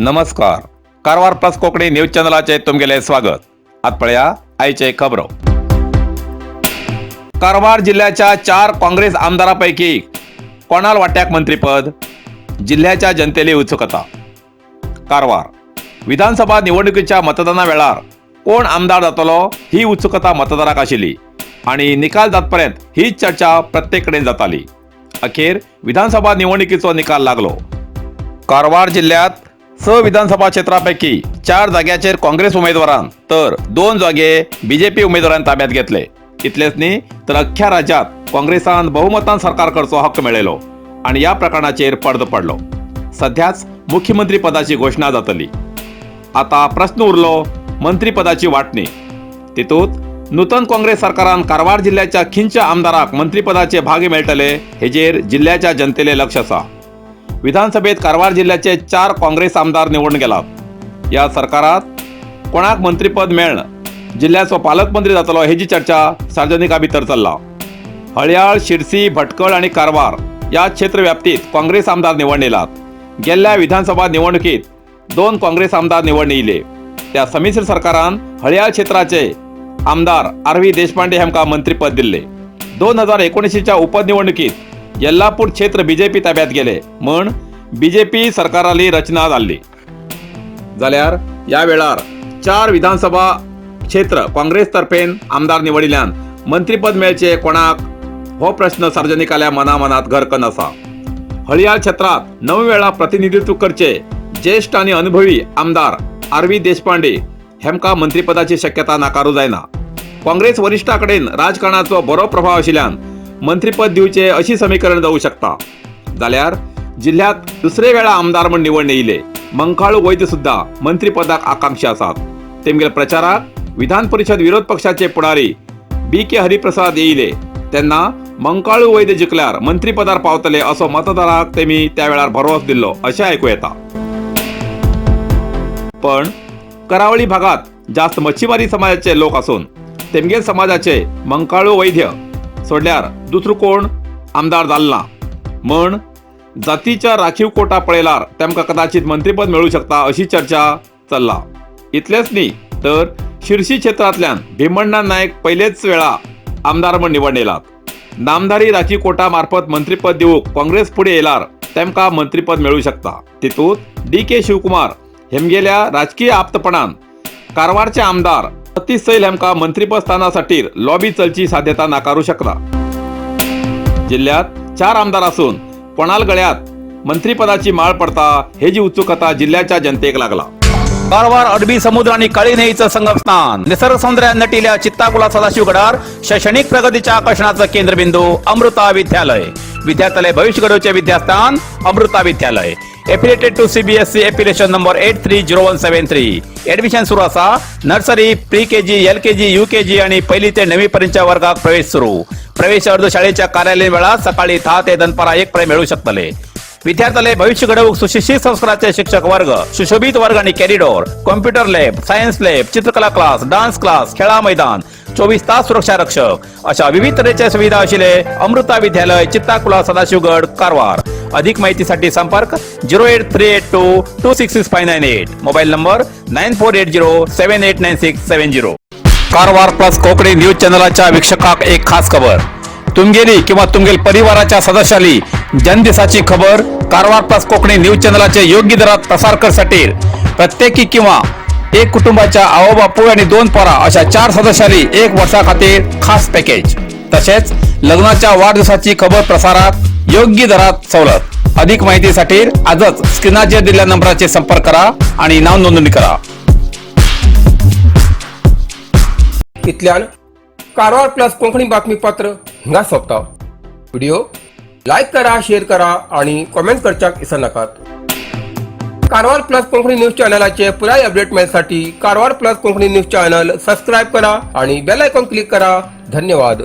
नमस्कार. Karwar plus Konkani news चॅनलाचे तुमगेले स्वागत. आत पळया आयचे खबरो. कारवार जिल्ह्याच्या 4 काँग्रेस आमदारांपैकी कोणाला वाट्याक मंत्रीपद? जिल्ह्याच्या जनतेली उत्सुकता. कारवार विधानसभा निवडणुकीच्या मतदाना वेळार कोण आमदार जातलो ही उत्सुकता मतदाराक आशिल्ली आणि निकाल जातपर्यंत हीच चर्चा प्रत्येक कडेन जाताली. अखेर विधानसभा निवडणुकीचो निकाल लागलो. कारवार जिल्ह्यात 6 विधानसभा क्षेत्रापैकी 4 जाग्याचेर काँग्रेस उमेदवारान तर 2 जागे बीजेपी उमेदवारान ताब्यात घेतले. इतलेच न्ही तर अख्ख्या राज्यात काँग्रेसान बहुमतान सरकार करचो हक्क मेळयलो आणि या प्रकरणाचेर पडदो पडलो. सध्याच मुख्यमंत्री पदाची घोषणा जातली. आता प्रश्न उरलो मंत्रीपदाची वाटणी. तितूंत नूतन काँग्रेस सरकारान कारवार जिल्ह्याच्या खिंच आमदाराक मंत्रीपदाचे भाग मेळटले हेजेर जिल्ह्याच्या जनतेले लक्ष आसा. विधानसभेत कारवार जिल्ह्याचे 4 काँग्रेस आमदार निवडून गेलात. या सरकारात कोणाक मंत्रीपद मेळना, जिल्ह्याचो पालकमंत्री जातलो हेची चर्चा सार्वजनिका भितर चल्ला. हळयाळ, शिरसी, भटकळ आणि कारवार या क्षेत्र व्याप्तीत काँग्रेस आमदार निवडून येयलात. गेल्ल्या विधानसभा निवडणुकीत 2 काँग्रेस आमदार निवडून येयले. त्या संमिश्र सरकारान हळयाळ क्षेत्राचे आमदार आर.व्ही. देशपांडे हेमका मंत्रीपद दिले. 2019च्या उपनिवडणुकीत यल्लापूर क्षेत्र बीजेपी ताब्यात गेले म्हण बीजेपी सरकाराली रचना जाल्ली. जाल्यार या वेळार 4 विधानसभा क्षेत्र काँग्रेस तर्फेन आमदार निवडिल्ल्यान मंत्रीपद मेळचे कोणाक हो प्रश्न सार्वजनिकाल्या मनामनात घर करून आसा. हळयाळ क्षेत्रात 9 वेळा प्रतिनिधित्व करचे ज्येष्ठ आणि अनुभवी आमदार आर.व्ही. देशपांडे हेमका मंत्रीपदाची शक्यता नाकारू जायना. काँग्रेस वरिष्ठां कडेन राजकारणाचो बरो प्रभाव आशिल्ल्यान मंत्रीपद दिवचे अशी समीकरण जाऊ शकता. जाल्यार जिल्ह्यात दुसरे वेळा आमदार म्हण निवडून येयले मंकाळू वैद्य सुद्धा मंत्रीपदाक आकांक्षी आसात. तेमगेल प्रचाराक विधान परिषद विरोध पक्षाचे पुढारी बी.के. हरिप्रसाद येयले तेन्ना मंकाळू वैद्य जिखल्यार मंत्रीपदार पावतले असो मतदाराक तेमी त्या वेळार भरवस दिल्लो अशें आयकूं येता. पण करावळी भागात जास्त मच्छीमारी समाजाचे लोक आसून तेमगेल समाजाचे मंकाळू वैद्य सोडल्यार दुसरो कोण आमदार जालना म्हण जातीच्या राखीव कोटा पळयल्यार तेमकां कदाचित मंत्रीपद मेळूं शकता अशी चर्चा चल्ला. इतलेच न्ही तर शिरसी क्षेत्रांतल्यान भीमण्णा नायक पयलेच वेळा आमदार म्हण निवडून येयलात. नामधारी राखीव कोटा मार्फत मंत्रीपद दिवूंक काँग्रेस फुडें येयल्यार तेमकां मंत्रीपद मेळूं शकता. तितूंत डी.के. शिवकुमार हेमगेल्या राजकीय आप्तपणान कारवारचे आमदार सतीश सैल हेमका मंत्रीपद स्थानासाठी लॉबी चलची साध्यता नाकारू शकता. जिल्ह्यात 4 आमदार असून कोणाल गळ्यात मंत्रीपदाची माळ पडता हेची उत्सुकता जिल्ह्याच्या जनतेक लागला. कारवार अरबी समुद्र आणि काळी न्हंयेचं संगमस्थान, निसर्ग सौंदर्यात नटिल्ल्या चित्ताकुला सदाशिवगडार शैक्षणिक प्रगतीच्या आकर्षणाचं केंद्रबिंदू अमृता विद्यालय. विद्यार्थ्यालय भविष्य घडोवचे विद्यास्थान Amrita Vidyalaya. Affiliated to CBSE affiliation number 830173. Admission सुरू असा. Nursery, pre KG, LKG, UKG आणि 1ली ते 9वी पर्यंतच्या वर्गात प्रवेश सुरू. प्रवेश अर्ज शाळेच्या कार्यालयीन वेळा सकाळी 10 ते दनपारा 1 पर्यंत मिळू शकतले. विद्यार्थ्यालय भविष्य घडवूक सुशिक्षित संस्काराचे शिक्षक वर्ग, सुशोभित वर्ग आणि corridor, computer lab, science lab, चित्रकला क्लास, डान्स क्लास, खेळा मैदान, 24 तास सुरक्षा रक्षक अशा विविध तऱ्हेच्या सुविधा आशिल्ले अमृता विद्यालय, चित्ताकुला, सदाशिवगड, कारवार. अधिक माहितीसाठी संपर्क 08382266598. Mobile number 9480789670. Karwar plus Konkani news चॅनलाच्या वीक्षकाक एक खास खबर. तुमगेली किंवा तुमगेल परिवाराच्या सदस्याली जनदिसाची खबर कारवार प्लस कोकणी न्यूज चॅनलाचे योग्य दरात प्रसार करसाठी प्रत्येकी किंवा एक कुटुंबाच्या आवो बापू आणि 2 पोरा अशा 4 सदस्यांनी 1 वर्षा खातीर खास पॅकेज. तसेच लग्नाच्या वाढदिवसाची खबर प्रसारात योग्य दरात सवलत. अधिक माहितीसाठी आजच स्क्रीनाचेर दिलेल्या नंबराचे संपर्क करा आणि नाव नोंदणी करा. इतल्यान कारवार प्लस कोंकणी बातमीपत्र हिंगा सोंपता. व्हिडिओ लाईक करा, शेअर करा आणि कॉमेंट करच्याक विसरू नकात. कारवार प्लस कोंकणी न्यूज चॅनलाचे पुराय अपडेट मिळण्यासाठी Karwar plus Konkani news channel subscribe करा आणि बेल आयकॉन क्लिक करा. धन्यवाद.